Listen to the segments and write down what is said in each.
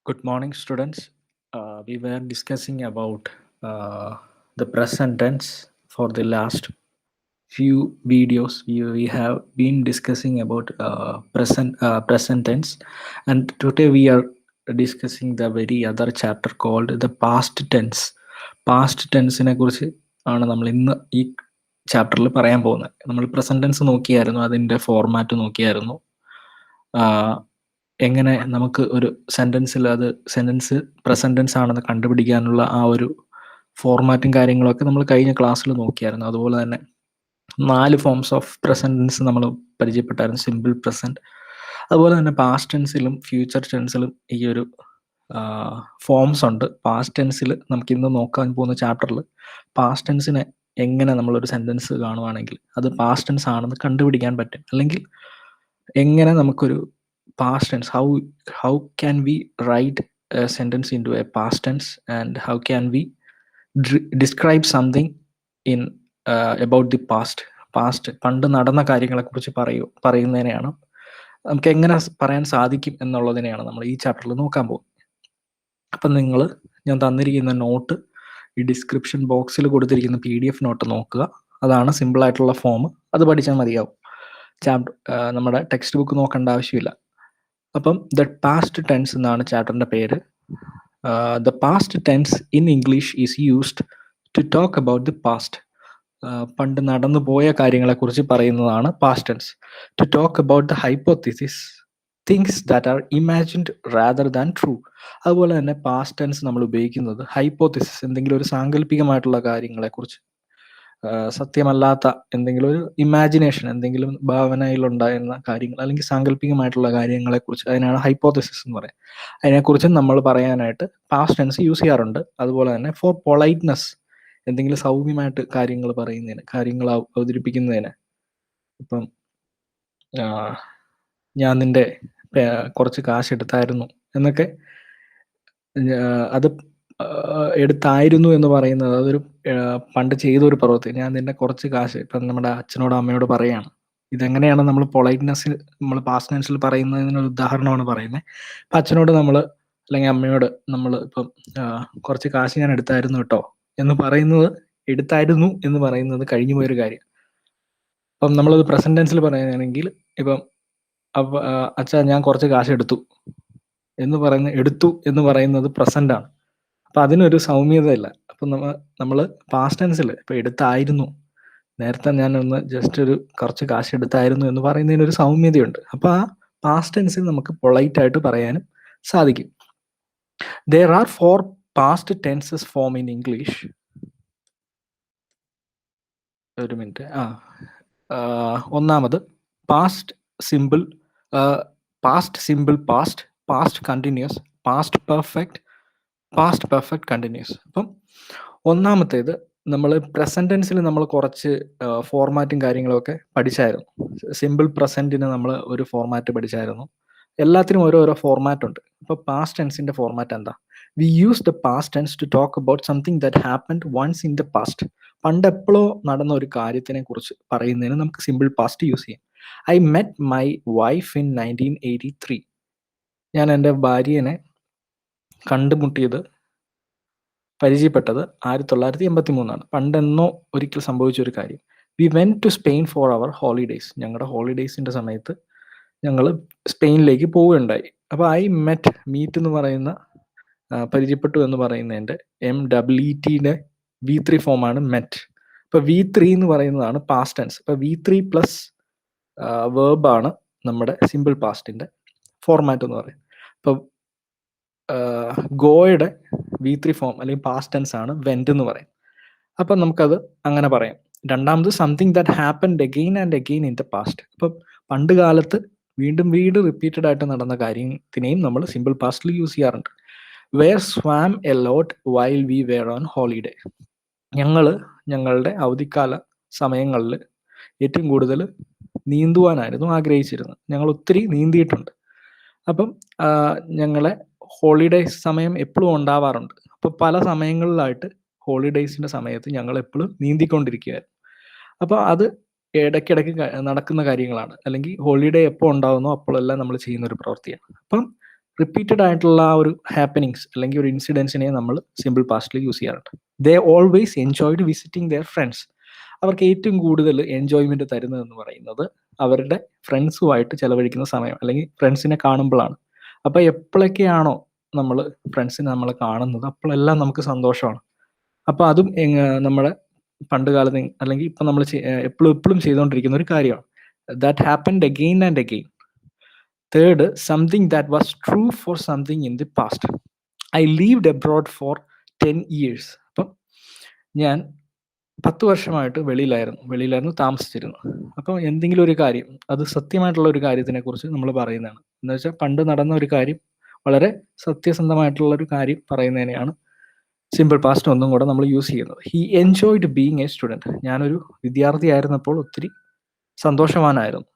Good morning, students. We were discussing about the present tense for the last few videos. We have been discussing about present tense, and today we are discussing the very other chapter called the past tense. Past ടെൻസിനെ കുറിച്ച് ആണ് നമ്മൾ ഇന്ന് ഈ ചാപ്റ്ററിൽ പറയാൻ പോകുന്നത്. നമ്മൾ പ്രസന്റ് ടെൻസ് നോക്കിയായിരുന്നു, അതിൻ്റെ ഫോർമാറ്റ് നോക്കിയായിരുന്നു. എങ്ങനെ നമുക്ക് ഒരു സെൻറ്റൻസിൽ അത് സെൻറ്റൻസ് പ്രസന്റ് ടെൻസ് ആണെന്ന് കണ്ടുപിടിക്കാനുള്ള ആ ഒരു ഫോർമാറ്റും കാര്യങ്ങളൊക്കെ നമ്മൾ കഴിഞ്ഞ ക്ലാസ്സിൽ നോക്കിയായിരുന്നു. അതുപോലെ തന്നെ 4 ഫോംസ് ഓഫ് പ്രസന്റ് ടെൻസ് നമ്മൾ പരിചയപ്പെട്ടായിരുന്നു. സിമ്പിൾ പ്രസന്റ്, അതുപോലെ തന്നെ പാസ്റ്റ് ടെൻസിലും ഫ്യൂച്ചർ ടെൻസിലും ഈ ഒരു ഫോംസ് ഉണ്ട്. പാസ്റ്റ് ടെൻസിൽ നമുക്ക് ഇന്ന് നോക്കാൻ പോകുന്ന ചാപ്റ്ററിൽ പാസ്റ്റ് ടെൻസിനെ എങ്ങനെ നമ്മളൊരു സെൻറ്റൻസ് കാണുവാണെങ്കിൽ അത് പാസ്റ്റ് ടെൻസ് ആണെന്ന് കണ്ടുപിടിക്കാൻ പറ്റും, അല്ലെങ്കിൽ എങ്ങനെ നമുക്കൊരു past tense, how can we write a sentence into a past tense, and how can we describe something in about the past പണ്ട് നടന്ന കാര്യങ്ങളെക്കുറിച്ച് പറയുന്നതിനെയാണ് നമുക്ക് എങ്ങനെ പറയാൻ സാധിക്കും എന്നുള്ളതിനെയാണ് നമ്മൾ ഈ ചാപ്റ്ററിൽ നോക്കാൻ പോകുന്നത്. അപ്പം ഞാൻ തന്നിരിക്കുന്ന നോട്ട് ഈ ഡിസ്ക്രിപ്ഷൻ ബോക്സിൽ കൊടുത്തിരിക്കുന്ന PDF നോട്ട് നോക്കുക. അതാണ് സിമ്പിൾ ആയിട്ടുള്ള ഫോം, അത് പഠിച്ചാൽ മതിയാവും. നമ്മുടെ ടെക്സ്റ്റ് ബുക്ക് നോക്കേണ്ട ആവശ്യമില്ല. അപ്പം ദ പാസ്റ്റ് ടെൻസ് എന്നാണ് ചാപ്റ്ററിൻ്റെ പേര്. The past tense in English is used to talk about the past. പണ്ട് നടന്നു പോയ കാര്യങ്ങളെക്കുറിച്ച് പറയുന്നതാണ് past tense. To talk about the hypothesis, things that are imagined rather than true. അതുപോലെ തന്നെ പാസ്റ്റ് ടെൻസ് നമ്മൾ ഉപയോഗിക്കുന്നത് ഹൈപ്പോത്തിസിസ്, എന്തെങ്കിലും ഒരു സാങ്കല്പികമായിട്ടുള്ള കാര്യങ്ങളെക്കുറിച്ച്, സത്യമല്ലാത്ത എന്തെങ്കിലും ഒരു ഇമാജിനേഷൻ, എന്തെങ്കിലും ഭാവനയിലുണ്ടായിരുന്ന കാര്യങ്ങൾ അല്ലെങ്കിൽ സാങ്കല്പികമായിട്ടുള്ള കാര്യങ്ങളെക്കുറിച്ച്, അതിനാണ് ഹൈപ്പോത്തിസിസ് എന്ന് പറയുന്നത്. അതിനെക്കുറിച്ച് നമ്മൾ പറയാനായിട്ട് പാസ്റ്റ് ടെൻസ് യൂസ് ചെയ്യാറുണ്ട്. അതുപോലെ തന്നെ ഫോർ പൊളൈറ്റ്നെസ്, എന്തെങ്കിലും സൗമ്യമായിട്ട് കാര്യങ്ങൾ പറയുന്നതിന്, കാര്യങ്ങൾ അവതരിപ്പിക്കുന്നതിന്. ഇപ്പം ഞാൻ നിന്റെ കുറച്ച് കാശ് എടുത്തായിരുന്നു എന്നൊക്കെ, അത് എടുത്തായിരുന്നു എന്ന് പറയുന്നത് അതൊരു പണ്ട് ചെയ്തൊരു പ്രവൃത്തി. ഞാൻ നിന്നെ കുറച്ച് കാശ്, ഇപ്പം നമ്മുടെ അച്ഛനോട് അമ്മയോട് പറയാണ്. ഇതെങ്ങനെയാണ് നമ്മൾ പൊളൈറ്റ്നെസ്സിൽ നമ്മൾ പാസ്റ്റ് ടെൻസിൽ പറയുന്നതിനൊരു ഉദാഹരണമാണ് പറയുന്നത്. അപ്പം അച്ഛനോട് നമ്മൾ അല്ലെങ്കിൽ അമ്മയോട് നമ്മൾ ഇപ്പം കുറച്ച് കാശ് ഞാൻ എടുത്തായിരുന്നു കേട്ടോ എന്ന് പറയുന്നത്, എടുത്തായിരുന്നു എന്ന് പറയുന്നത് കഴിഞ്ഞു പോയൊരു കാര്യം. അപ്പം നമ്മളത് പ്രസന്റ് ടെൻസിൽ പറയുകയാണെങ്കിൽ ഇപ്പം അച്ഛാ ഞാൻ കുറച്ച് കാശ് എടുത്തു എന്ന് പറയുന്നത് പ്രസന്റ് ആണ്. അപ്പം അതിനൊരു സൗമ്യതയില്ല. അപ്പം നമ്മൾ പാസ്റ്റ് ടെൻസിൽ ഇപ്പം എടുത്തായിരുന്നു, നേരത്തെ ഞാനൊന്ന് ജസ്റ്റ് ഒരു കുറച്ച് കാശ് എടുത്തായിരുന്നു എന്ന് പറയുന്നതിനൊരു സൗമ്യതയുണ്ട്. അപ്പം ആ പാസ്റ്റ് ടെൻസിൽ നമുക്ക് പൊളൈറ്റ് ആയിട്ട് പറയാനും സാധിക്കും. There are 4 past tenses form in English. ഒരു മിനിറ്റ്. ഒന്നാമത് past simple, past continuous, past perfect continuous. അപ്പം ഒന്നാമത്തേത് നമ്മൾ പ്രസന്റ് ടെൻസിൽ നമ്മൾ കുറച്ച് ഫോർമാറ്റും കാര്യങ്ങളൊക്കെ പഠിച്ചായിരുന്നു. സിമ്പിൾ പ്രസന്റിന് നമ്മൾ ഒരു ഫോർമാറ്റ് പഠിച്ചായിരുന്നു. എല്ലാത്തിനും ഓരോരോ ഫോർമാറ്റ് ഉണ്ട്. അപ്പോൾ പാസ്റ്റ് ടെൻസിന്റെ ഫോർമാറ്റ് എന്താ? We use the past tense to talk about something that happened once in the past. പണ്ട് എപ്പോഴോ നടന്ന ഒരു കാര്യത്തിനെ കുറിച്ച് പറയുന്നതിന് നമുക്ക് സിമ്പിൾ പാസ്റ്റ് യൂസ് ചെയ്യാം. I met my wife in 1983. ഞാൻ എൻ്റെ ഭാര്യനെ പരിചയപ്പെട്ടത് 1983. പണ്ടെന്നോ ഒരിക്കൽ സംഭവിച്ചൊരു കാര്യം. We went to Spain for our holidays. ഞങ്ങളുടെ ഹോളിഡേയ്സിൻ്റെ സമയത്ത് ഞങ്ങൾ സ്പെയിനിലേക്ക് പോവുകയുണ്ടായി. അപ്പോൾ മീറ്റ് എന്ന് പറയുന്ന പരിചയപ്പെട്ടു എന്ന് പറയുന്നതിൻ്റെ MWTയുടെ V3 ഫോമാണ് മെറ്റ്. ഇപ്പോൾ V3 എന്ന് പറയുന്നതാണ് പാസ്റ്റ് ടെൻസ്. ഇപ്പോൾ V3 പ്ലസ് വേർബാണ് നമ്മുടെ സിമ്പിൾ പാസ്റ്റിൻ്റെ ഫോർമാറ്റ് എന്ന് പറയുന്നത്. ഇപ്പോൾ ഗോയുടെ V3 ഫോം അല്ലെങ്കിൽ പാസ്റ്റ് ടെൻസ് ആണ് വെന്റ് എന്ന് പറയും. അപ്പം നമുക്കത് അങ്ങനെ പറയാം. രണ്ടാമത് something that happened again and again in the past. അപ്പം പണ്ട് കാലത്ത് വീണ്ടും റിപ്പീറ്റഡ് ആയിട്ട് നടന്ന കാര്യത്തിനെയും നമ്മൾ സിമ്പിൾ പാസ്റ്റിൽ യൂസ് ചെയ്യാറുണ്ട്. Where swam a lot while we were on holiday. ഞങ്ങളുടെ അവധിക്കാല സമയങ്ങളിൽ ഏറ്റവും കൂടുതൽ നീന്തുവാനായിരുന്നു ആഗ്രഹിച്ചിരുന്നത്. ഞങ്ങൾ ഒത്തിരി നീന്തിയിട്ടുണ്ട്. അപ്പം ഞങ്ങളെ ഹോളിഡേയ്സ് സമയം എപ്പോഴും ഉണ്ടാവാറുണ്ട്. അപ്പോൾ പല സമയങ്ങളിലായിട്ട് ഹോളിഡേയ്സിൻ്റെ സമയത്ത് ഞങ്ങൾ എപ്പോഴും നീന്തിക്കൊണ്ടിരിക്കുകയായിരുന്നു. അപ്പോൾ അത് ഇടയ്ക്കിടയ്ക്ക് നടക്കുന്ന കാര്യങ്ങളാണ്, അല്ലെങ്കിൽ ഹോളിഡേ എപ്പോൾ ഉണ്ടാകുന്നോ അപ്പോഴെല്ലാം നമ്മൾ ചെയ്യുന്ന ഒരു പ്രവൃത്തിയാണ്. അപ്പം റിപ്പീറ്റഡ് ആയിട്ടുള്ള ആ ഒരു ഹാപ്പനിങ്സ് അല്ലെങ്കിൽ ഒരു ഇൻസിഡൻസിനെ നമ്മൾ സിമ്പിൾ പാസ്റ്റിൽ യൂസ് ചെയ്യാറുണ്ട്. They always enjoyed visiting their friends. അവർക്ക് ഏറ്റവും കൂടുതൽ എൻജോയ്മെന്റ് തരുന്നതെന്ന് പറയുന്നത് അവരുടെ ഫ്രണ്ട്സുമായിട്ട് ചെലവഴിക്കുന്ന സമയം അല്ലെങ്കിൽ ഫ്രണ്ട്സിനെ കാണുമ്പോഴാണ്. അപ്പൊ എപ്പോഴൊക്കെയാണോ നമ്മൾ ഫ്രണ്ട്സിനെ നമ്മൾ കാണുന്നത് അപ്പോഴെല്ലാം നമുക്ക് സന്തോഷമാണ്. അപ്പൊ അതും നമ്മുടെ പണ്ട് കാലത്ത് അല്ലെങ്കിൽ ഇപ്പൊ നമ്മൾ എപ്പോഴും ചെയ്തുകൊണ്ടിരിക്കുന്ന ഒരു കാര്യമാണ്. That happened again and again. Third, something that was true for something in the past. I lived abroad four 10 years. അപ്പം ഞാൻ 10 വർഷമായിട്ട് വെളിയിലായിരുന്നു താമസിച്ചിരുന്നത്. അപ്പോൾ എന്തെങ്കിലും ഒരു കാര്യം, അത് സത്യമായിട്ടുള്ള ഒരു കാര്യത്തിനെ കുറിച്ച് നമ്മൾ പറയുന്നതാണ്. എന്ന് വെച്ചാൽ പണ്ട് നടന്ന ഒരു കാര്യം, വളരെ സത്യസന്ധമായിട്ടുള്ള ഒരു കാര്യം പറയുന്നതിനെയാണ് സിമ്പിൾ പാസ്റ്റ് ഒന്നും കൂടെ നമ്മൾ യൂസ് ചെയ്യുന്നത്. He enjoyed being a student. ഞാനൊരു വിദ്യാർത്ഥിയായിരുന്നപ്പോൾ ഒത്തിരി സന്തോഷവാനായിരുന്നു.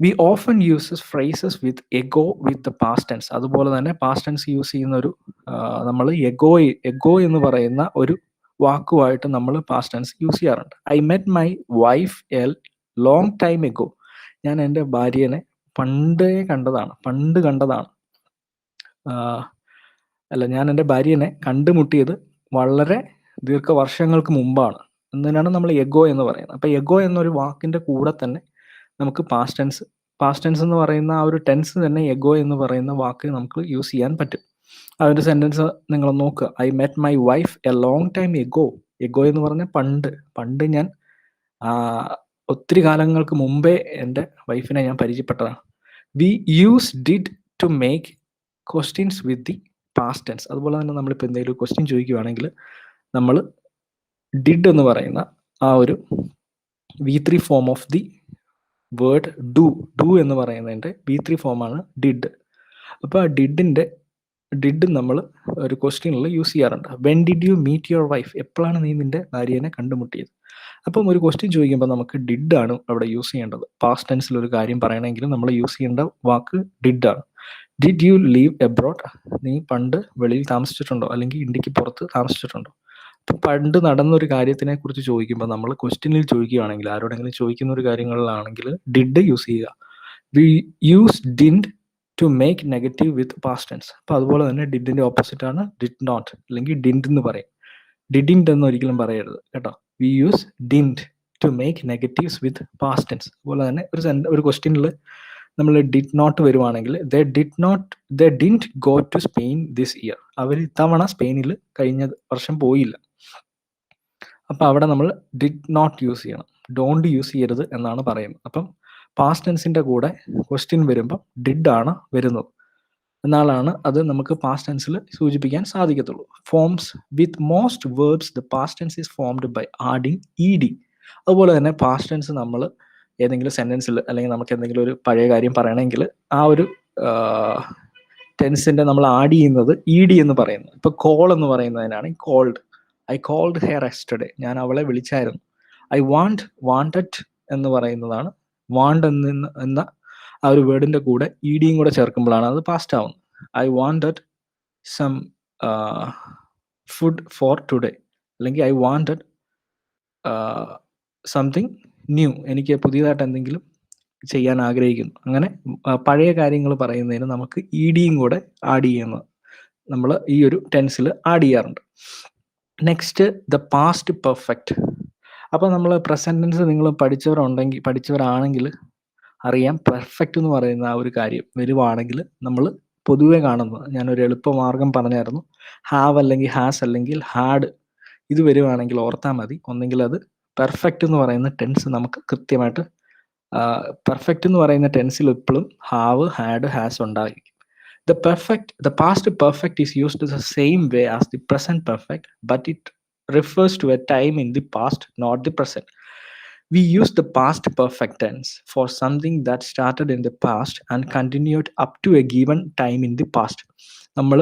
We often uses phrases with ago with the past tense. അതുപോലെ തന്നെ പാസ്റ്റ് ടെൻസ് യൂസ് ചെയ്യുന്ന ഒരു നമ്മൾ എഗോ എന്ന് പറയുന്ന ഒരു വാക്കുമായിട്ട് നമ്മൾ പാസ്റ്റ് ടെൻസ് യൂസ് ചെയ്യാറുണ്ട്. I met my wife A long time ago. ഞാൻ എൻ്റെ ഭാര്യനെ പണ്ട് കണ്ടതാണ്. ഞാൻ എൻ്റെ ഭാര്യനെ കണ്ടുമുട്ടിയത് വളരെ ദീർഘവർഷങ്ങൾക്ക് മുമ്പാണ് എന്നതിനാണ് നമ്മൾ എഗോ എന്ന് പറയുന്നത്. അപ്പോൾ എഗോ എന്നൊരു വാക്കിൻ്റെ കൂടെ തന്നെ നമുക്ക് പാസ്റ്റ് ടെൻസ് എന്ന് പറയുന്ന ആ ഒരു ടെൻസ് തന്നെ എഗോ എന്ന് പറയുന്ന വാക്ക് നമുക്ക് യൂസ് ചെയ്യാൻ പറ്റും. ആ ഒരു സെൻറ്റൻസ് നിങ്ങൾ നോക്കുക. I met my wife A long time ago. Ago എന്ന് പറഞ്ഞാൽ പണ്ട് ഞാൻ ഒത്തിരി കാലങ്ങൾക്ക് മുമ്പേ എൻ്റെ വൈഫിനെ ഞാൻ പരിചയപ്പെട്ടതാണ്. We use did to make questions with the past tense. അതുപോലെ തന്നെ നമ്മളിപ്പോൾ എന്തെങ്കിലും ക്വസ്റ്റ്യൻ ചോദിക്കുകയാണെങ്കിൽ നമ്മൾ ഡിഡ് എന്ന് പറയുന്ന ആ ഒരു V3 form of the word do എന്ന് പറയുന്നതിൻ്റെ V3 ഫോമാണ് ഡിഡ്. അപ്പോൾ ആ ഡിഡ് നമ്മൾ ഒരു ക്വസ്റ്റ്യനിൽ യൂസ് ചെയ്യാറുണ്ട്. When did you meet your wife? എപ്പോഴാണ് നീ നിന്റെ ഭാര്യനെ കണ്ടുമുട്ടിയത്? അപ്പം ഒരു ക്വസ്റ്റ്യൻ ചോദിക്കുമ്പോൾ നമുക്ക് ഡിഡ് ആണ് അവിടെ യൂസ് ചെയ്യേണ്ടത്. പാസ്റ്റ് ടെൻസിൽ ഒരു കാര്യം പറയണമെങ്കിൽ നമ്മൾ യൂസ് ചെയ്യേണ്ട വാക്ക് ഡിഡ് ആണ്. Did you leave abroad? നീ പണ്ട് വെളിയിൽ താമസിച്ചിട്ടുണ്ടോ അല്ലെങ്കിൽ ഇന്ത്യക്ക് പുറത്ത് താമസിച്ചിട്ടുണ്ടോ? അപ്പം പണ്ട് നടന്ന ഒരു കാര്യത്തിനെ കുറിച്ച് ചോദിക്കുമ്പോൾ നമ്മൾ ക്വസ്റ്റ്യനിൽ ചോദിക്കുകയാണെങ്കിൽ, ആരോടെങ്കിലും ചോദിക്കുന്ന ഒരു കാര്യങ്ങളിലാണെങ്കിൽ ഡിഡ് യൂസ് ചെയ്യുക. We use didn't to make negative with past tense. അപ്പോൾ അതുപോലെ തന്നെ ഡിഡിന്റെ ഓപ്പോസിറ്റ് ആണ് ഡിഡ് നോട്ട് അല്ലെങ്കിൽ ഡിൻഡ് എന്ന് പറയും. ഡിഡിൻഡ് എന്ന് ഒരിക്കലും പറയരുത് കേട്ടോ. We use didn't to make negatives with past tense. അതുപോലെ തന്നെ ഒരു ക്വസ്റ്റ്യനിൽ നമ്മൾ ഡിഡ് നോട്ട് വരുവാണെങ്കിൽ they didn't go to Spain this year. അവർ ഇത്തവണ സ്പെയിനിൽ കഴിഞ്ഞ വർഷം പോയില്ല. അപ്പം അവിടെ നമ്മൾ ഡിഡ് നോട്ട് യൂസ് ചെയ്യണം, ഡോണ്ട് യൂസ് ചെയ്യരുത് എന്നാണ് പറയുന്നത്. അപ്പം പാസ്റ്റ് ടെൻസിന്റെ കൂടെ ക്വസ്റ്റ്യൻ വരുമ്പം ഡിഡ് ആണ് വരുന്നത്. എന്നാലാണ് അത് നമുക്ക് പാസ്റ്റ് ടെൻസിൽ സൂചിപ്പിക്കാൻ സാധിക്കത്തുള്ളൂ. Forms with most verbs the past tense is formed by adding ED. അതുപോലെ തന്നെ പാസ്റ്റ് ടെൻസ് നമ്മൾ ഏതെങ്കിലും സെന്റൻസിൽ അല്ലെങ്കിൽ നമുക്ക് എന്തെങ്കിലും ഒരു പഴയ കാര്യം പറയണമെങ്കിൽ ആ ഒരു ടെൻസിന്റെ നമ്മൾ ആഡ് ചെയ്യുന്നത് ED എന്ന് പറയുന്നത്. ഇപ്പൊ കോൾ എന്ന് പറയുന്നതിനാണ് called. I called her yesterday. ഞാൻ അവളെ വിളിച്ചായിരുന്നു. ഐ വാണ്ടഡ് എന്ന് പറയുന്നതാണ് വാണ്ട് എന്ന ആ ഒരു വേർഡിന്റെ കൂടെ EDയും കൂടെ ചേർക്കുമ്പോഴാണ് അത് പാസ്റ്റ് ആവുന്നത്. I wanted some food for today അല്ലെങ്കിൽ ഐ വാണ്ടഡ് സംതിങ് ന്യൂ. എനിക്ക് പുതിയതായിട്ട് എന്തെങ്കിലും ചെയ്യാൻ ആഗ്രഹിക്കുന്നു. അങ്ങനെ പഴയ കാര്യങ്ങൾ പറയുന്നതിന് നമുക്ക് EDയും കൂടെ ആഡ് ചെയ്യുന്നത് നമ്മൾ ഈ ഒരു ടെൻസിൽ ആഡ് ചെയ്യാറുണ്ട്. Next the past perfect. അപ്പോൾ നമ്മൾ പ്രസന്റ് ടെൻസ് നിങ്ങൾ പഠിച്ചവരാണെങ്കിൽ അറിയാം, പെർഫെക്റ്റ് എന്ന് പറയുന്ന ആ ഒരു കാര്യം വരുവാണെങ്കിൽ നമ്മൾ പൊതുവെ കാണുന്നത്, ഞാനൊരു എളുപ്പമാർഗം പറഞ്ഞായിരുന്നു, ഹാവ് അല്ലെങ്കിൽ ഹാസ് അല്ലെങ്കിൽ ഹാഡ് ഇത് വരുവാണെങ്കിൽ ഓർത്താൽ മതി. ഒന്നെങ്കിൽ അത് പെർഫെക്റ്റ് എന്ന് പറയുന്ന ടെൻസ് നമുക്ക് കൃത്യമായിട്ട് പെർഫെക്റ്റ് എന്ന് പറയുന്ന ടെൻസിൽ എപ്പോഴും ഹാവ് ഹാഡ് ഹാസ് ഉണ്ടായിരിക്കും. The past perfect is used the same way as the present perfect, but it refers to a time in the past, not the present. We use the past perfect tense for something that started in the past and continued up to a given time in the past. നമ്മൾ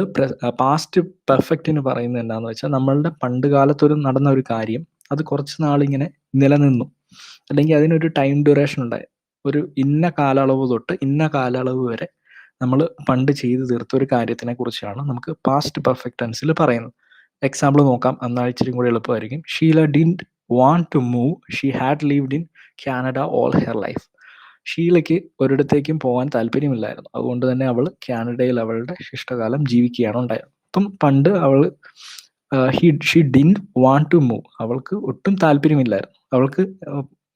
past പെർഫെക്റ്റിന് പറയുന്നത് എന്താണെന്ന് വെച്ചാൽ നമ്മളുടെ പണ്ട് കാലത്തൊരു നടന്ന ഒരു കാര്യം അത് കുറച്ച് നാളിങ്ങനെ നിലനിന്നു, അല്ലെങ്കിൽ അതിനൊരു ടൈം ഡ്യൂറേഷൻ ഉണ്ടായി. ഒരു ഇന്ന കാലയളവ് തൊട്ട് ഇന്ന കാലയളവ് വരെ നമ്മൾ പണ്ട് ചെയ്തു തീർത്ത ഒരു കാര്യത്തിനെ കുറിച്ചാണ് നമുക്ക് പാസ്റ്റ് പെർഫെക്റ്റ് ടെൻസിൽ പറയുന്നത്. എക്സാമ്പിൾ നോക്കാം, എന്നാൽ ഇച്ചിരി കൂടി എളുപ്പമായിരിക്കും. Sheela didn't want to move. She had lived in Canada all her life. ഷീലയ്ക്ക് ഒരിടത്തേക്കും പോകാൻ താല്പര്യമില്ലായിരുന്നു. അതുകൊണ്ട് തന്നെ അവൾ കാനഡയിൽ അവളുടെ ശിഷ്ടകാലം ജീവിക്കുകയാണ് ഉണ്ടായത്. അപ്പം പണ്ട് അവൾ she didn't want to move. അവൾക്ക് ഒട്ടും താല്പര്യമില്ലായിരുന്നു. അവൾക്ക്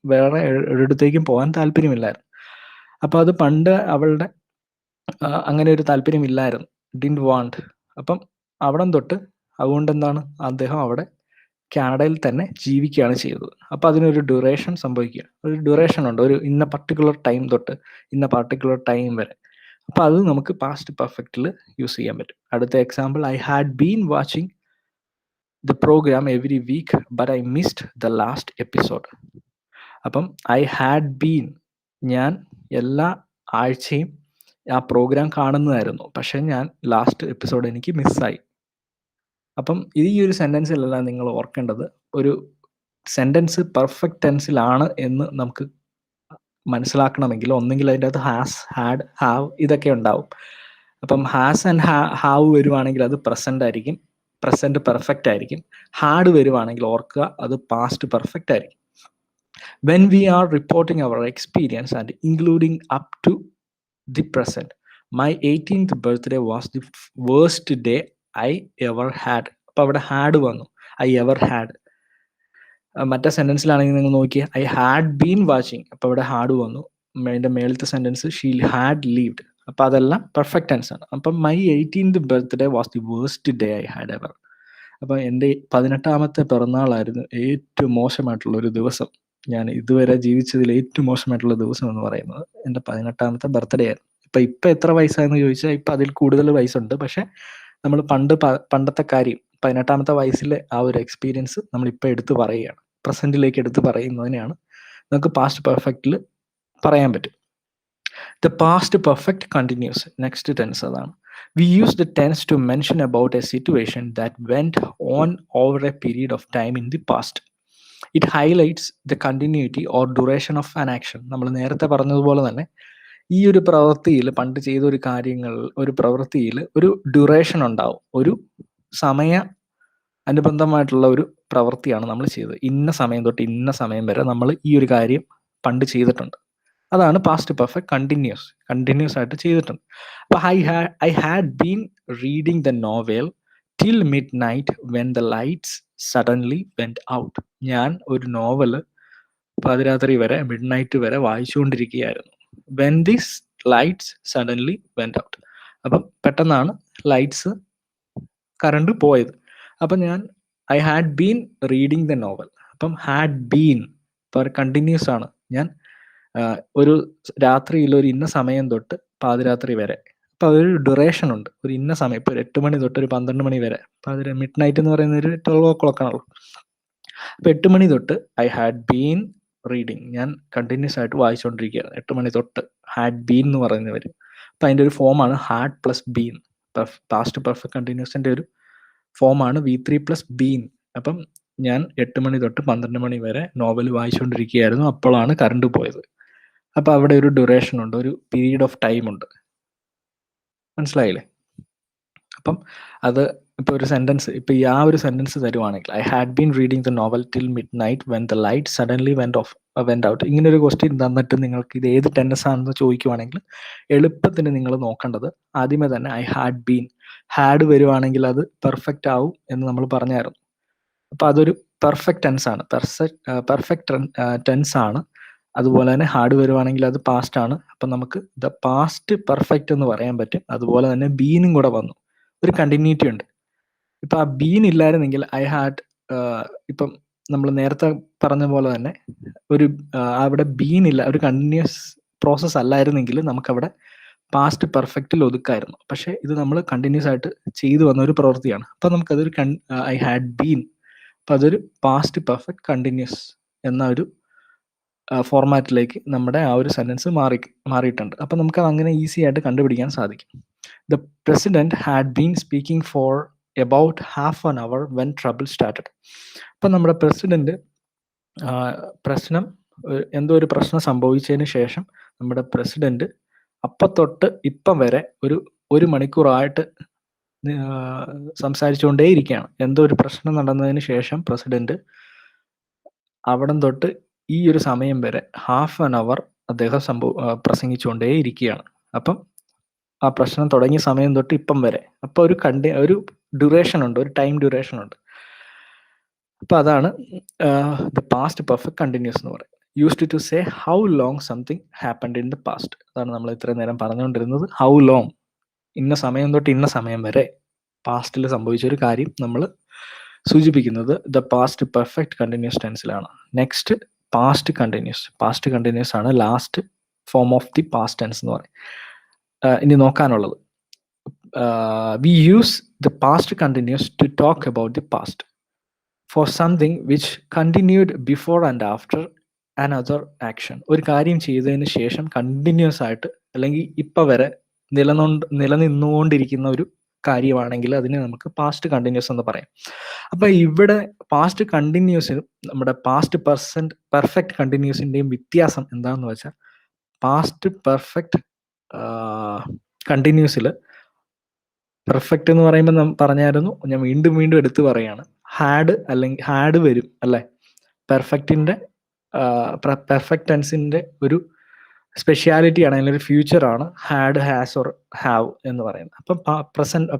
വേറെ ഒരിടത്തേക്കും പോകാൻ താല്പര്യമില്ലായിരുന്നു. അപ്പോൾ അത് പണ്ട് അവളുടെ അങ്ങനെ ഒരു താല്പര്യമില്ലായിരുന്നു. Didn't want. അപ്പം അവിടം തൊട്ട് അതുകൊണ്ട് എന്താണ് അദ്ദേഹം അവിടെ കാനഡയിൽ തന്നെ ജീവിക്കുകയാണ് ചെയ്തത്. അപ്പോൾ അതിനൊരു ഡ്യൂറേഷൻ സംഭവിക്കുക. ഒരു ഡ്യൂറേഷൻ ഉണ്ട്. ഒരു ഇന്ന പർട്ടിക്കുലർ ടൈം തൊട്ട് ഇന്ന പർട്ടിക്കുലർ ടൈം വരെ. അപ്പോൾ അത് നമുക്ക് പാസ്റ്റ് പെർഫെക്റ്റിൽ യൂസ് ചെയ്യാൻ പറ്റും. അടുത്ത example, I had been watching the programme every week but I missed the last episode. അപ്പം ഐ ഹാഡ് ബീൻ, ഞാൻ എല്ലാ ആഴ്ചയും ആ പ്രോഗ്രാം കാണുന്നതായിരുന്നു. പക്ഷേ ഞാൻ ലാസ്റ്റ് എപ്പിസോഡ് എനിക്ക് മിസ്സായി. അപ്പം ഈ ഒരു സെൻറ്റൻസിലല്ല നിങ്ങൾ ഓർക്കേണ്ടത്, ഒരു സെൻറ്റൻസ് പെർഫെക്റ്റ് ടെൻസിലാണ് എന്ന് നമുക്ക് മനസ്സിലാക്കണമെങ്കിൽ ഒന്നെങ്കിൽ അതിൻ്റെ അകത്ത് ഹാസ്, ഹാഡ്, ഹാവ് ഇതൊക്കെ ഉണ്ടാവും. അപ്പം ഹാസ് ആൻഡ് ഹാവ് വരുവാണെങ്കിൽ അത് പ്രസൻ്റ് ആയിരിക്കും, പ്രസൻറ്റ് പെർഫെക്റ്റ് ആയിരിക്കും. ഹാഡ് വരുവാണെങ്കിൽ ഓർക്കുക അത് പാസ്റ്റ് പെർഫെക്റ്റ് ആയിരിക്കും. When we are reporting our experience and including up to the present, my 18th birthday was the worst day I ever had. അപ്പോൾ അവിടെ ഹാഡ് വന്നു, ഐ എവർ ഹാഡ്. മറ്റേ സെൻറ്റൻസിലാണെങ്കിൽ നിങ്ങൾ നോക്കിയാൽ ഐ ഹാഡ് ബീൻ വാച്ചിങ്, അപ്പോൾ അവിടെ had വന്നു. അതിൻ്റെ മേളത്തെ സെൻറ്റൻസ് ഷീ ഹാഡ് ലീവ്ഡ്, അപ്പോൾ അതെല്ലാം പെർഫെക്റ്റ് ടെൻസ് ആണ്. അപ്പം my 18th birthday was the worst day I had ever. അപ്പം എൻ്റെ 18ാമത്തെ പിറന്നാളായിരുന്നു ഏറ്റവും മോശമായിട്ടുള്ള ഒരു ദിവസം. ഞാൻ ഇതുവരെ ജീവിച്ചതിൽ ഏറ്റവും മോശമായിട്ടുള്ള ദിവസം എന്ന് പറയുന്നത് എൻ്റെ 18ാമത്തെ ബർത്ത്ഡേ ആയിരുന്നു. ഇപ്പം എത്ര വയസ്സായെന്ന് ചോദിച്ചാൽ ഇപ്പം അതിൽ കൂടുതൽ വയസ്സുണ്ട്. പക്ഷേ നമ്മൾ പണ്ടത്തെ കാര്യം 18ാമത്തെ വയസ്സിലെ ആ ഒരു എക്സ്പീരിയൻസ് നമ്മളിപ്പോൾ എടുത്ത് പറയുകയാണ്, പ്രസൻറ്റിലേക്ക് എടുത്ത് പറയുന്നതിനെയാണ് നമുക്ക് പാസ്റ്റ് പെർഫെക്റ്റിൽ പറയാൻ പറ്റും. The past perfect continuous, next tense അതാണ്. We use the tense to mention about a situation that went on over a period of time in the past. It highlights the continuity or duration of an action. നമ്മൾ നേരത്തെ പറഞ്ഞതുപോലെ തന്നെ ഈ ഒരു പ്രവൃത്തിയിൽ, പണ്ട് ചെയ്ത ഒരു പ്രവൃത്തിയിൽ ഒരു ഡ്യൂറേഷൻ ഉണ്ടാവും, ഒരു സമയ അനുബന്ധമായിട്ടുള്ള ഒരു പ്രവൃത്തിയാണ് നമ്മൾ ചെയ്തത്. ഇന്ന സമയം തൊട്ട് ഇന്ന സമയം വരെ നമ്മൾ ഈ ഒരു കാര്യം പണ്ട് ചെയ്തിട്ടുണ്ട്. അതാണ് പാസ്റ്റ് പെർഫെക്റ്റ്, കണ്ടിന്യൂസ് ആയിട്ട് ചെയ്തിട്ടുണ്ട്. അപ്പോൾ I had been reading the novel till midnight when the lights suddenly went out. ഞാൻ ഒരു നോവൽ പാതിരാത്രി വരെ, മിഡ് നൈറ്റ് വരെ വായിച്ചുകൊണ്ടിരിക്കുകയായിരുന്നു. When this lights suddenly went out, അപ്പം പെട്ടെന്നാണ് ലൈറ്റ്സ്, കറണ്ട് പോയത്. അപ്പം I had been reading the novel. അപ്പം ഹാഡ് ബീൻ ഇപ്പോൾ കണ്ടിന്യൂസ് ആണ്. ഞാൻ ഒരു രാത്രിയിൽ ഒരു ഇന്ന സമയം തൊട്ട് പാതിരാത്രി വരെ, അപ്പോൾ അതൊരു ഡ്യൂറേഷൻ ഉണ്ട്, ഒരു ഇന്ന സമയം. ഇപ്പോൾ 8 മണി തൊട്ട് ഒരു 12 മണി വരെ, മിഡ് നൈറ്റ് എന്ന് പറയുന്നത് ഒരു 12 o'clock ആണല്ലോ. അപ്പോൾ 8 മണി തൊട്ട് ഐ ഹാഡ് ബീൻ റീഡിങ്, ഞാൻ കണ്ടിന്യൂസ് ആയിട്ട് വായിച്ചുകൊണ്ടിരിക്കുകയാണ് 8 മണി തൊട്ട്. ഹാഡ് ബീൻ എന്ന് പറയുന്നവർ, അപ്പോൾ അതിൻ്റെ ഒരു ഫോമാണ് had plus been. Past perfect കണ്ടിന്യൂസിൻ്റെ ഒരു ഫോമാണ് V3 പ്ലസ് ബീൻ. അപ്പം ഞാൻ 8 മണി തൊട്ട് 12 മണി വരെ നോവൽ വായിച്ചുകൊണ്ടിരിക്കുകയായിരുന്നു, അപ്പോഴാണ് കറണ്ട് പോയത്. അപ്പോൾ അവിടെ ഒരു ഡ്യൂറേഷൻ ഉണ്ട്, ഒരു പീരീഡ് ഓഫ് ടൈം ഉണ്ട്. മനസ്സിലായില്ലേ? അപ്പം അത് ഇപ്പോൾ ഒരു സെൻറ്റൻസ്, ഇപ്പോൾ ആ ഒരു സെൻറ്റൻസ് തരുവാണെങ്കിൽ I had been reading the novel till midnight when the light suddenly went out. ഇങ്ങനൊരു ക്വസ്റ്റ്യൻ തന്നിട്ട് നിങ്ങൾക്ക് ഇത് ഏത് ടെൻസ് ആണെന്ന് ചോദിക്കുവാണെങ്കിൽ എളുപ്പത്തിന് നിങ്ങൾ നോക്കേണ്ടത് ആദ്യമേ തന്നെ ഐ ഹാഡ് ബീൻ. ഹാഡ് വരുവാണെങ്കിൽ അത് പെർഫെക്റ്റ് ആവും എന്ന് നമ്മൾ പറഞ്ഞായിരുന്നു. അപ്പോൾ അതൊരു പെർഫെക്റ്റ് ടെൻസ് ആണ്, പെർഫെക്റ്റ് ടെൻസ് ആണ്. അതുപോലെ തന്നെ ഹാഡ് വരുവാണെങ്കിൽ അത് പാസ്റ്റ് ആണ്. അപ്പം നമുക്ക് ദ പാസ്റ്റ് പെർഫെക്റ്റ് എന്ന് പറയാൻ പറ്റും. അതുപോലെ തന്നെ ബീനും കൂടെ വന്നു, ഒരു കണ്ടിന്യൂറ്റി ഉണ്ട്. ഇപ്പം ആ ബീൻ ഇല്ലായിരുന്നെങ്കിൽ ഐ ഹാഡ്, ഇപ്പം നമ്മൾ നേരത്തെ പറഞ്ഞ പോലെ തന്നെ ഒരു അവിടെ ബീൻ ഇല്ല, ഒരു കണ്ടിന്യൂസ് പ്രോസസ്സ് അല്ലായിരുന്നെങ്കിൽ നമുക്കവിടെ പാസ്റ്റ് പെർഫെക്റ്റിൽ ഒതുക്കായിരുന്നു. പക്ഷേ ഇത് നമ്മൾ കണ്ടിന്യൂസ് ആയിട്ട് ചെയ്തു വന്ന ഒരു പ്രവൃത്തിയാണ്. അപ്പം നമുക്കതൊരു ഐ ഹാഡ് ബീൻ, അപ്പം അതൊരു പാസ്റ്റ് പെർഫെക്റ്റ് കണ്ടിന്യൂസ് എന്ന ഒരു ഫോർമാറ്റിലേക്ക് നമ്മുടെ ആ ഒരു സെൻറ്റൻസ് മാറിയിട്ടുണ്ട്. അപ്പം നമുക്കത് അങ്ങനെ ഈസി ആയിട്ട് കണ്ടുപിടിക്കാൻ സാധിക്കും. The president had been speaking for about half an hour when trouble started. അപ്പം നമ്മുടെ പ്രസിഡന്റ് എന്തോ ഒരു പ്രശ്നം സംഭവിച്ചതിന് ശേഷം നമ്മുടെ പ്രസിഡന്റ് അപ്പം തൊട്ട് ഇപ്പം വരെ ഒരു മണിക്കൂറായിട്ട് സംസാരിച്ചുകൊണ്ടേയിരിക്കുകയാണ്. എന്തോ ഒരു പ്രശ്നം നടന്നതിന് ശേഷം പ്രസിഡന്റ് അവിടം തൊട്ട് ഈ ഒരു സമയം വരെ ഹാഫ് ആൻ അവർ അദ്ദേഹം പ്രസംഗിച്ചുകൊണ്ടേ ഇരിക്കുകയാണ്. അപ്പം ആ പ്രശ്നം തുടങ്ങിയ സമയം തൊട്ട് ഇപ്പം വരെ. അപ്പോൾ ഒരു ഡ്യൂറേഷൻ ഉണ്ട്, ഒരു ടൈം ഡ്യൂറേഷൻ ഉണ്ട്. അപ്പോൾ അതാണ് ദ പാസ്റ്റ് പെർഫെക്റ്റ് കണ്ടിന്യൂസ് എന്ന് പറയും. Used to say how long something happened in the past. അതാണ് നമ്മൾ ഇത്രയും നേരം പറഞ്ഞുകൊണ്ടിരുന്നത്. ഹൗ ലോങ്, ഇന്ന സമയം തൊട്ട് ഇന്ന സമയം വരെ പാസ്റ്റിൽ സംഭവിച്ചൊരു കാര്യം നമ്മൾ സൂചിപ്പിക്കുന്നത് ദ പാസ്റ്റ് പെർഫെക്റ്റ് കണ്ടിന്യൂസ് ടെൻസിലാണ്. Next past continuous. Past continuous ആണ് last form of the past tense എന്ന് പറയും. ഇനി നോക്കാനുള്ളത്, we use the past continuous to talk about the past for something which continued before and after another action. ഒരു കാര്യം ചെയ്തതിന് ശേഷം കണ്ടിന്യൂസ് ആയിട്ട് അല്ലെങ്കിൽ ഇപ്പം വരെ നിലനിന്നുകൊണ്ടിരിക്കുന്ന ഒരു കാര്യമാണെങ്കിൽ അതിനെ നമുക്ക് പാസ്റ്റ് കണ്ടിന്യൂസ് എന്ന് പറയാം. അപ്പം ഇവിടെ പാസ്റ്റ് കണ്ടിന്യൂസിനും നമ്മുടെ പാസ്റ്റ് പെർഫെക്റ്റ് കണ്ടിന്യൂസിൻ്റെയും വ്യത്യാസം എന്താണെന്ന് വെച്ചാൽ, പാസ്റ്റ് പെർഫെക്റ്റ് കണ്ടിന്യൂസിൽ പെർഫെക്റ്റ് എന്ന് പറയുമ്പോൾ പറഞ്ഞായിരുന്നു, ഞാൻ വീണ്ടും എടുത്തു പറയാണ്, ഹാഡ് വരും അല്ലേ. പെർഫെക്റ്റിൻ്റെ പെർഫെക്റ്റ് ടെൻസിൻ്റെ ഒരു സ്പെഷ്യാലിറ്റിയാണ്, അതിലൊരു ഫ്യൂച്ചറാണ് ഹാഡ്, ഹാസ് ഓർ ഹാവ് എന്ന് പറയുന്നത്. അപ്പം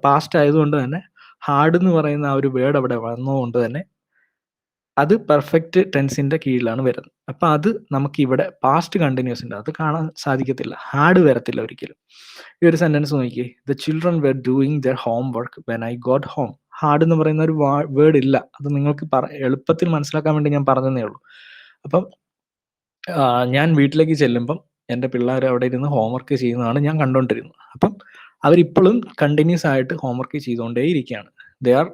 പാസ്റ്റ് ആയതുകൊണ്ട് തന്നെ ഹാഡ് എന്ന് പറയുന്ന ആ ഒരു വേർഡ് അവിടെ വന്നതുകൊണ്ട് തന്നെ അത് പെർഫെക്റ്റ് ടെൻസിൻ്റെ കീഴിലാണ് വരുന്നത്. അപ്പം അത് നമുക്ക് ഇവിടെ പാസ്റ്റ് കണ്ടിന്യൂസിൻ്റെ അത് കാണാൻ സാധിക്കത്തില്ല, ഹാഡ് വരത്തില്ല ഒരിക്കലും. ഈ ഒരു സെൻറ്റൻസ് നോക്കിയേ, the children were doing their homework when I got home. Had എന്ന് പറയുന്ന ഒരു വേർഡ് ഇല്ല. അത് നിങ്ങൾക്ക് എളുപ്പത്തിൽ മനസ്സിലാക്കാൻ വേണ്ടി ഞാൻ പറഞ്ഞതേ ഉള്ളൂ. അപ്പം ഞാൻ വീട്ടിലേക്ക് ചെല്ലുമ്പം എൻ്റെ പിള്ളേർ അവിടെ ഇരുന്ന് ഹോംവർക്ക് ചെയ്യുന്നതാണ് ഞാൻ കണ്ടുകൊണ്ടിരുന്നത്. അപ്പം അവരിപ്പോഴും കണ്ടിന്യൂസ് ആയിട്ട് ഹോംവർക്ക് ചെയ്തുകൊണ്ടേ ഇരിക്കുകയാണ്. They are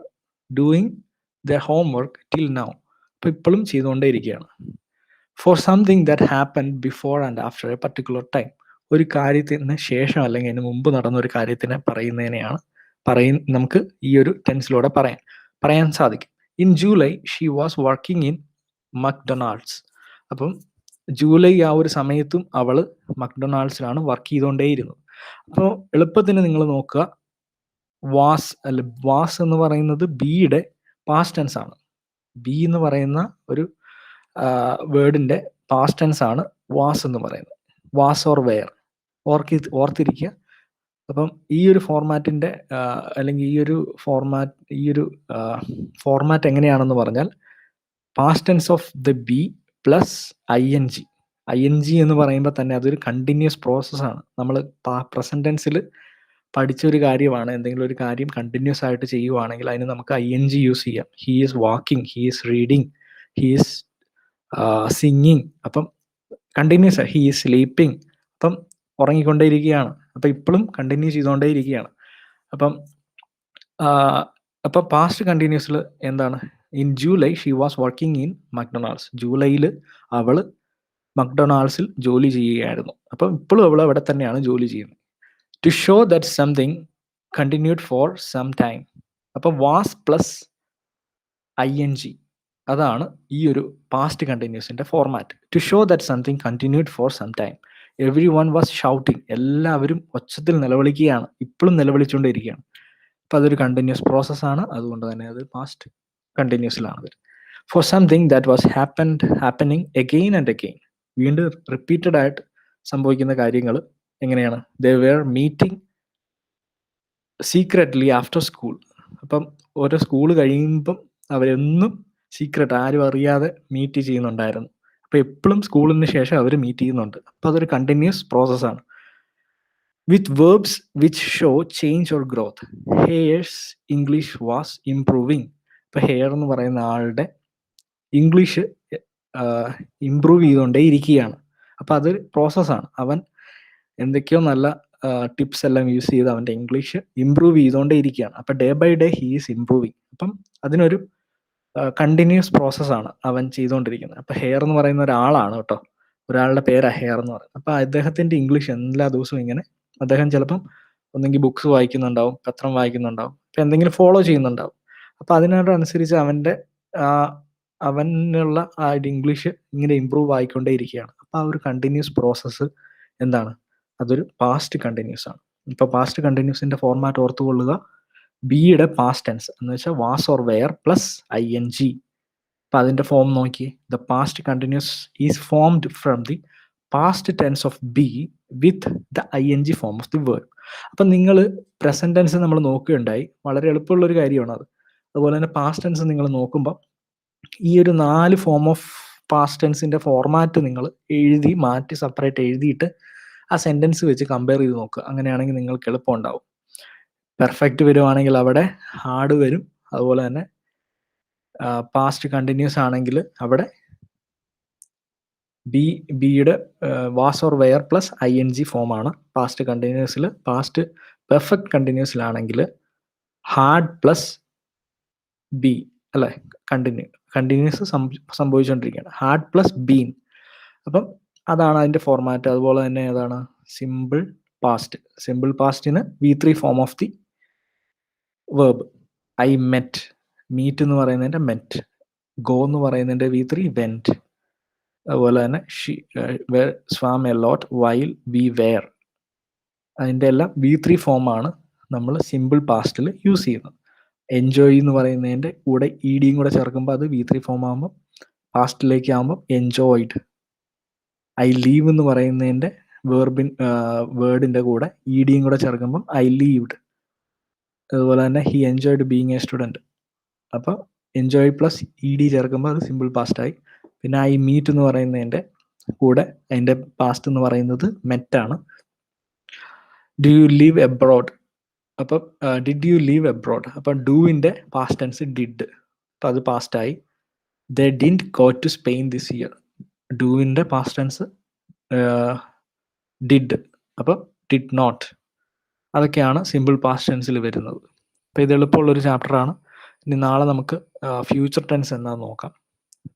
doing the homework till now. അപ്പോൾ ഇപ്പോഴും ചെയ്തുകൊണ്ടേ ഇരിക്കുകയാണ്. For something that happen before and after a particular time. ഒരു കാര്യത്തിന് ശേഷം അല്ലെങ്കിൽ അതിന് മുമ്പ് നടന്ന ഒരു കാര്യത്തിനെ പറയുന്നതിനെയാണ് നമുക്ക് ഈ ഒരു ടെൻസിലൂടെ പറയാൻ സാധിക്കും. In July she was working in McDonald's. അപ്പം ജൂലൈ ആ ഒരു സമയത്തും അവൾ മക്ഡൊണാൾഡ്സിലാണ് വർക്ക് ചെയ്തുകൊണ്ടേയിരുന്നത്. അപ്പോൾ എളുപ്പത്തിന് നിങ്ങൾ നോക്കുക, വാസ് എന്ന് പറയുന്നത് ബിയുടെ പാസ്റ്റ് ടെൻസ് ആണ്. ബി എന്ന് പറയുന്ന ഒരു വേർഡിന്റെ പാസ്റ്റ് ടെൻസ് ആണ് വാസ് എന്ന് പറയുന്നത്. വാസ് ഓർ വെയർ ഓർത്തിരിക്കുക. അപ്പം ഈ ഒരു ഫോർമാറ്റിന്റെ അല്ലെങ്കിൽ ഈ ഒരു ഫോർമാറ്റ് എങ്ങനെയാണെന്ന് പറഞ്ഞാൽ, past tense of the be plus ING. ING എന്ന് പറയുമ്പോൾ തന്നെ അതൊരു കണ്ടിന്യൂസ് പ്രോസസ്സാണ്. നമ്മൾ പ്രസന്റ് ടെൻസിൽ പഠിച്ചൊരു കാര്യമാണ്. എന്തെങ്കിലും ഒരു കാര്യം കണ്ടിന്യൂസ് ആയിട്ട് ചെയ്യുവാണെങ്കിൽ അതിന് നമുക്ക് ING യൂസ് ചെയ്യാം. He is walking, he is reading, he is singing. അപ്പം കണ്ടിന്യൂസ്. ഹി ഈസ് സ്ലീപ്പിംഗ്, അപ്പം ഉറങ്ങിക്കൊണ്ടേയിരിക്കുകയാണ്. അപ്പം ഇപ്പോഴും കണ്ടിന്യൂ ചെയ്തുകൊണ്ടേ ഇരിക്കുകയാണ്. അപ്പം പാസ്റ്റ് കണ്ടിന്യൂസിൽ എന്താണ്? In July she was working in McDonald's. ജൂലൈയിൽ അവൾ മക്ഡൊണാൾഡ്സിൽ ജോലി ചെയ്യുകയായിരുന്നു. അപ്പം ഇപ്പോഴും അവൾ അവിടെ തന്നെയാണ് ജോലി ചെയ്യുന്നത്. To show that something continued for some time. അപ്പം വാസ് പ്ലസ് ING അതാണ് ഈ ഒരു പാസ്റ്റ് കണ്ടിന്യൂസിൻ്റെ format. To show that something continued for some time. Everyone was shouting. എല്ലാവരും ഒച്ചത്തിൽ നിലവിളിക്കുകയാണ്, ഇപ്പോഴും നിലവിളിച്ചുകൊണ്ടിരിക്കുകയാണ്. അപ്പം അതൊരു കണ്ടിന്യൂസ് പ്രോസസ്സാണ്. അതുകൊണ്ട് തന്നെ അത് പാസ്റ്റ് കണ്ടിന്യൂസിലാണ് വരുന്നത്. For something that was happening again and again. വീണ്ടും റിപ്പീറ്റഡ് ആയിട്ട് സംഭവിക്കുന്ന കാര്യങ്ങൾ എങ്ങനെയാണ്? They were meeting secretly after school. അപ്പം ഓരോ സ്കൂൾ കഴിയുമ്പം അവരെന്നും സീക്രട്ട്, ആരും അറിയാതെ മീറ്റ് ചെയ്യുന്നുണ്ടായിരുന്നു. അപ്പം എപ്പോഴും സ്കൂളിന് ശേഷം അവർ മീറ്റ് ചെയ്യുന്നുണ്ട്. അപ്പം അതൊരു കണ്ടിന്യൂസ് പ്രോസസ്സാണ്. With verbs which show change or growth. Hers English was improving. ഇപ്പം ഹെയർ എന്ന് പറയുന്ന ആളുടെ ഇംഗ്ലീഷ് ഇംപ്രൂവ് ചെയ്തുകൊണ്ടേ ഇരിക്കുകയാണ്. അപ്പം അതൊരു പ്രോസസ്സാണ്. അവൻ എന്തൊക്കെയോ നല്ല ടിപ്സ് എല്ലാം യൂസ് ചെയ്ത് അവൻ്റെ ഇംഗ്ലീഷ് ഇംപ്രൂവ് ചെയ്തുകൊണ്ടേ ഇരിക്കുകയാണ്. അപ്പം day by day he is improving. അപ്പം അതിനൊരു കണ്ടിന്യൂസ് പ്രോസസ്സാണ് അവൻ ചെയ്തുകൊണ്ടിരിക്കുന്നത്. അപ്പം ഹെയർ എന്ന് പറയുന്ന ഒരാളാണ് കേട്ടോ, ഒരാളുടെ പേരാണ് ഹെയർ എന്ന് പറയുന്നത്. അപ്പം അദ്ദേഹത്തിൻ്റെ ഇംഗ്ലീഷ് എല്ലാ ദിവസവും ഇങ്ങനെ അദ്ദേഹം ചിലപ്പം ഒന്നെങ്കിൽ ബുക്സ് വായിക്കുന്നുണ്ടാവും, പത്രം വായിക്കുന്നുണ്ടാവും, അപ്പം എന്തെങ്കിലും ഫോളോ ചെയ്യുന്നുണ്ടാവും. അപ്പം അതിനോടനുസരിച്ച് അവനുള്ള ആ ഇംഗ്ലീഷ് ഇങ്ങനെ ഇമ്പ്രൂവ് ആയിക്കൊണ്ടേ ഇരിക്കുകയാണ്. അപ്പം ആ ഒരു കണ്ടിന്യൂസ് പ്രോസസ്സ് എന്താണ്? അതൊരു പാസ്റ്റ് കണ്ടിന്യൂസ് ആണ്. ഇപ്പോൾ പാസ്റ്റ് കണ്ടിന്യൂസിൻ്റെ ഫോർമാറ്റ് ഓർത്തുകൊള്ളുക. ബിയുടെ പാസ്റ്റ് ടെൻസ് എന്ന് വെച്ചാൽ was or were plus ING. അപ്പം അതിൻ്റെ ഫോം നോക്കി, the past continuous is formed from the past tense of be with the ING form of the word. അപ്പം നിങ്ങൾ പ്രസന്റ് ടെൻസ് നമ്മൾ നോക്കുകയുണ്ടായി, വളരെ എളുപ്പമുള്ളൊരു കാര്യമാണ് അത്. അതുപോലെ തന്നെ പാസ്റ്റ് ടെൻസ് നിങ്ങൾ നോക്കുമ്പോൾ ഈ ഒരു 4 ഫോം ഓഫ് പാസ്റ്റ് ടെൻസിൻ്റെ ഫോർമാറ്റ് നിങ്ങൾ എഴുതി മാറ്റി സെപ്പറേറ്റ് എഴുതിയിട്ട് ആ സെൻറ്റൻസ് വെച്ച് കമ്പയർ ചെയ്ത് നോക്കുക. അങ്ങനെയാണെങ്കിൽ നിങ്ങൾക്ക് എളുപ്പമുണ്ടാവും. പെർഫെക്റ്റ് വരുവാണെങ്കിൽ അവിടെ ഹാർഡ് വരും. അതുപോലെ തന്നെ പാസ്റ്റ് കണ്ടിന്യൂസ് ആണെങ്കിൽ അവിടെ ബിയുടെ was or were plus ING ഫോമാണ് പാസ്റ്റ് കണ്ടിന്യൂസിൽ. പാസ്റ്റ് പെർഫെക്റ്റ് കണ്ടിന്യൂസിലാണെങ്കിൽ ഹാർഡ് പ്ലസ് ബി അല്ലേ, കണ്ടിന്യൂസ് സംഭവിച്ചുകൊണ്ടിരിക്കുകയാണ്. Had plus been. അപ്പം അതാണ് അതിൻ്റെ ഫോർമാറ്റ്. അതുപോലെ തന്നെ ഏതാണ് സിമ്പിൾ പാസ്റ്റ്. സിമ്പിൾ പാസ്റ്റിന് V3 form of the verb. I met, meet എന്ന് പറയുന്നതിൻ്റെ മെറ്റ്, ഗോ എന്ന് പറയുന്നതിൻ്റെ V3 വെൻറ്റ്. അതുപോലെ തന്നെ swam a lot, while we were. അതിൻ്റെ എല്ലാം V3 ഫോമാണ് നമ്മൾ സിമ്പിൾ പാസ്റ്റിൽ യൂസ് ചെയ്യുന്നത്. എൻജോയ് എന്ന് പറയുന്നതിൻ്റെ കൂടെ EDയും കൂടെ ചേർക്കുമ്പോൾ അത് V3 ഫോം ആകുമ്പോൾ പാസ്റ്റിലേക്ക് ആകുമ്പോൾ എൻജോയ്ഡ്. ഐ ലീവ് എന്ന് പറയുന്നതിൻ്റെ വേർഡിൻ്റെ കൂടെ EDയും കൂടെ ചേർക്കുമ്പോൾ ഐ ലീവ്ഡ്. അതുപോലെ തന്നെ he enjoyed being A student. അപ്പോൾ എൻജോയ് പ്ലസ് ED ചേർക്കുമ്പോൾ അത് സിമ്പിൾ പാസ്റ്റായി. പിന്നെ ഐ മീറ്റ് എന്ന് പറയുന്നതിൻ്റെ കൂടെ അതിൻ്റെ പാസ്റ്റ് എന്ന് പറയുന്നത് മെറ്റാണ്. Do you leave abroad. അപ്പം ഡിഡ് യു ലീവ് എബ്രോഡ്. അപ്പം ഡൂവിൻ്റെ പാസ്റ്റ് ടെൻസ് ഡിഡ്, അപ്പം അത് പാസ്റ്റായി. They didn't go to Spain this year. ഡൂവിൻ്റെ പാസ്റ്റ് ടെൻസ് ഡിഡ്, അപ്പം ഡിഡ് നോട്ട്. അതൊക്കെയാണ് സിമ്പിൾ പാസ്റ്റ് ടെൻസിൽ വരുന്നത്. അപ്പോൾ ഇത് എളുപ്പമുള്ളൊരു ചാപ്റ്ററാണ്. ഇനി നാളെ നമുക്ക് ഫ്യൂച്ചർ ടെൻസ് എന്താണെന്ന് നോക്കാം.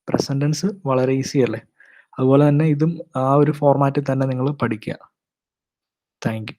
പ്രസന്റ് ടെൻസ് വളരെ ഈസി അല്ലേ. അതുപോലെ തന്നെ ഇതും ആ ഒരു ഫോർമാറ്റിൽ തന്നെ നിങ്ങൾ പഠിക്കുക. Thank you.